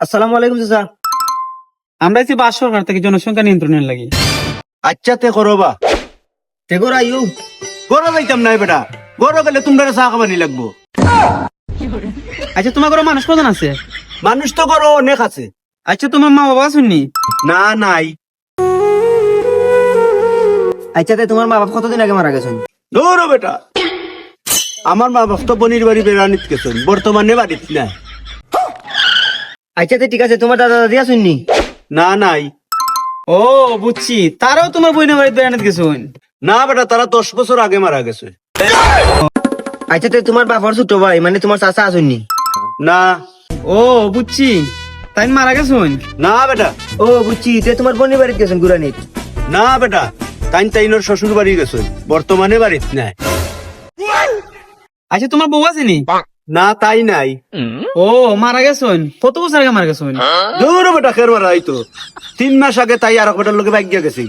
আসসালামু আলাইকুম চাচা। আমরা আছি বাস সরকার থেকে জনসংখ্যা নিয়ন্ত্রণের লাগি। আচ্ছা তে করো বা তে কর আইউ করো যাইতাম নাই বেটা, করো গেলে তোমরা চা খাবানি লাগবো। আচ্ছা তোমার ঘরে মানুষ কজন আছে? মানুষ তো করো অনেক আছে। আচ্ছা তোমার মা বাবা শুননি? না নাই। আচ্ছা তে তোমার মা বাপ কতদিন আগে মারা গেছেন? ধরো বেটা, আমার মা বাপ তো বনির বাড়ি বেড়ানিত গেছেন, বর্তমানে বাড়িত না। আচ্ছা তে ঠিক আছে, তোমার দাদা দাদি আসুননি? না নাই। ও বুঝছি, তারাও তোমার বইনের বাড়িতে বেড়াতে গেছেন? না বেটা, তারা 10 বছর আগে মারা গেছে। আচ্ছা তে তোমার বাবার ছোট ভাই মানে তোমার চাচা আসুননি? না। ও বুঝছি, তাই মারা গেছেন? না বেটা। ও বুঝছি, তে তোমার বোনের বাড়িতে গেছেন গুরানিত? না বেটা, তাইনোর শ্বশুর বাড়ি গেছেন, বর্তমানে বাড়িত নাই। আচ্ছা তোমার বউ আছেনি? না তাই নাই। ও মারা গেছেন, কত বছর আগে মারা গেছেন? ধরো বেটা, খের মারা হয়তো 3 মাস আগে তাই আর বেটার লোকে বাইক গেছে।